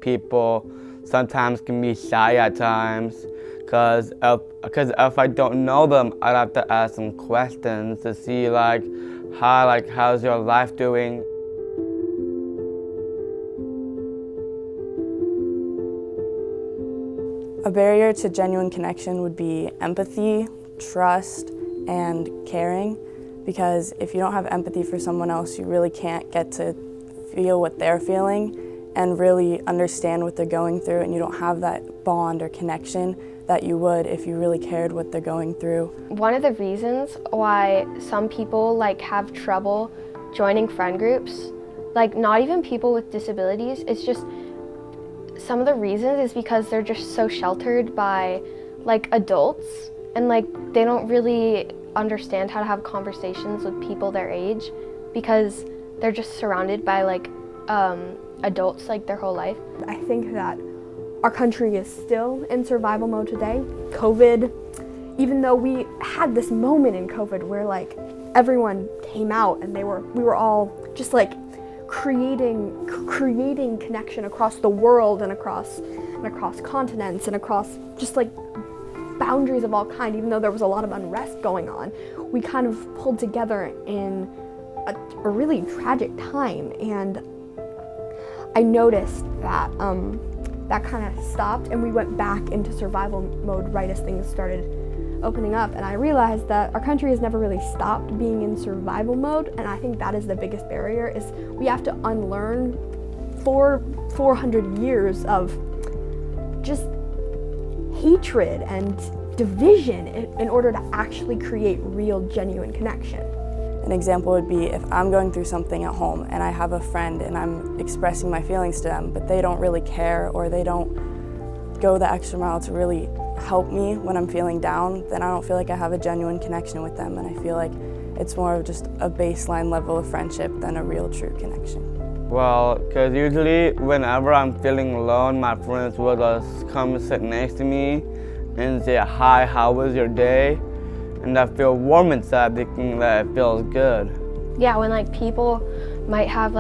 people sometimes can be shy at times, because if I don't know them, I'd have to ask them questions to see how's your life doing. A barrier to genuine connection would be empathy, trust, and caring, because if you don't have empathy for someone else, you really can't get to feel what they're feeling and really understand what they're going through, and you don't have that bond or connection that you would if you really cared what they're going through. One of the reasons why some people have trouble joining friend groups, not even people with disabilities, it's just some of the reasons is because they're just so sheltered by adults, and they don't really understand how to have conversations with people their age because they're just surrounded by adults their whole life. I think that our country is still in survival mode today. COVID, even though we had this moment in COVID where everyone came out and we were all just creating connection across the world and across continents and across just boundaries of all kind, even though there was a lot of unrest going on, we kind of pulled together in a really tragic time. And I noticed that that kind of stopped and we went back into survival mode right as things started opening up, and I realized that our country has never really stopped being in survival mode, and I think that is the biggest barrier, is we have to unlearn 400 years of just hatred and division in order to actually create real, genuine connection. An example would be if I'm going through something at home and I have a friend and I'm expressing my feelings to them, but they don't really care or they don't go the extra mile to really help me when I'm feeling down, then I don't feel like I have a genuine connection with them, and I feel like it's more of just a baseline level of friendship than a real, true connection. Well, because usually whenever I'm feeling alone, my friends will just come sit next to me and say, "Hi, how was your day?" And I feel warm inside, thinking that it feels good. Yeah, when people might have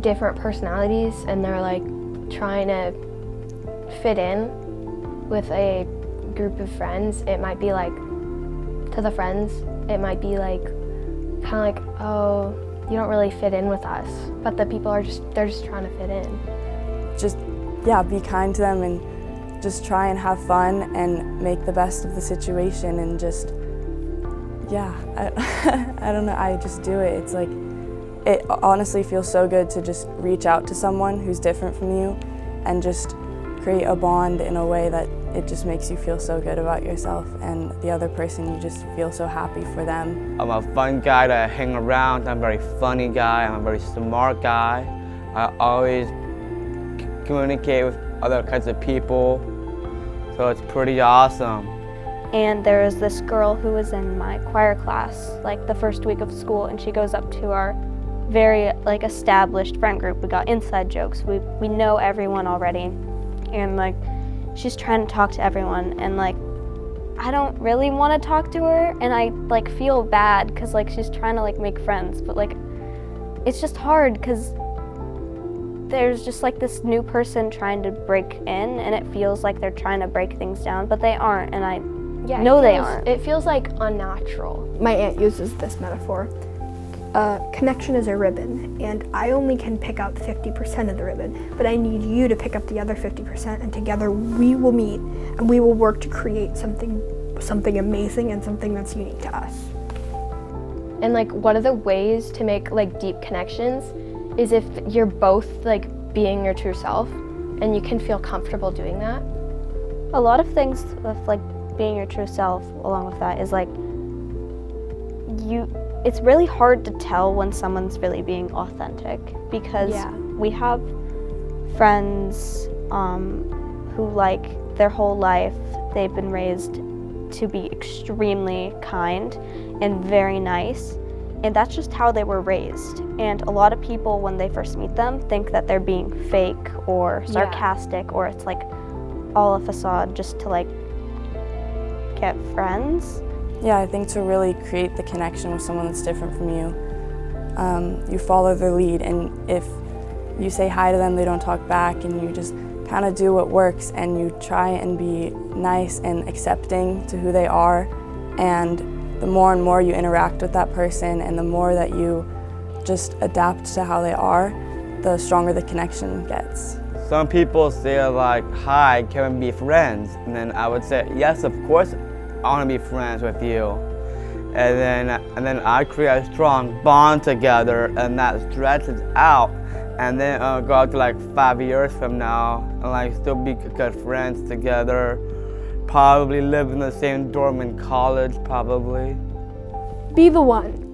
different personalities and they're trying to fit in with a group of friends, it might be to the friends, it might be kind of oh, you don't really fit in with us, but the people they're just trying to fit in. Just, be kind to them and just try and have fun and make the best of the situation, and just, I don't know, I just do it. It's it honestly feels so good to just reach out to someone who's different from you and just create a bond in a way that it just makes you feel so good about yourself, and the other person, you just feel so happy for them. I'm a fun guy to hang around. I'm a very funny guy. I'm a very smart guy. I always communicate with other kinds of people, so it's pretty awesome. And there was this girl who was in my choir class the first week of school, and she goes up to our very established friend group. We got inside jokes. We know everyone already, and she's trying to talk to everyone, and I don't really want to talk to her, and I feel bad because she's trying to make friends, but it's just hard because there's just this new person trying to break in, and it feels like they're trying to break things down, but they aren't, and I know they aren't. It feels unnatural. My aunt uses this metaphor. Connection is a ribbon, and I only can pick out 50% of the ribbon, but I need you to pick up the other 50%, and together we will meet and we will work to create something amazing and something that's unique to us. And one of the ways to make deep connections is if you're both being your true self, and you can feel comfortable doing that. A lot of things with being your true self along with that is it's really hard to tell when someone's really being authentic, because we have friends who their whole life they've been raised to be extremely kind and very nice, and that's just how they were raised. And a lot of people, when they first meet them, think that they're being fake or sarcastic, or it's all a facade just to get friends. Yeah, I think to really create the connection with someone that's different from you, you follow their lead, and if you say hi to them, they don't talk back, and you just kind of do what works, and you try and be nice and accepting to who they are. And the more and more you interact with that person, and the more that you just adapt to how they are, the stronger the connection gets. Some people say like, hi, can we be friends? And then I would say, yes, of course, I want to be friends with you. And then I create a strong bond together, and that stretches out. And then go out to like 5 years from now, and like still be good friends together. Probably live in the same dorm in college, probably. Be the one.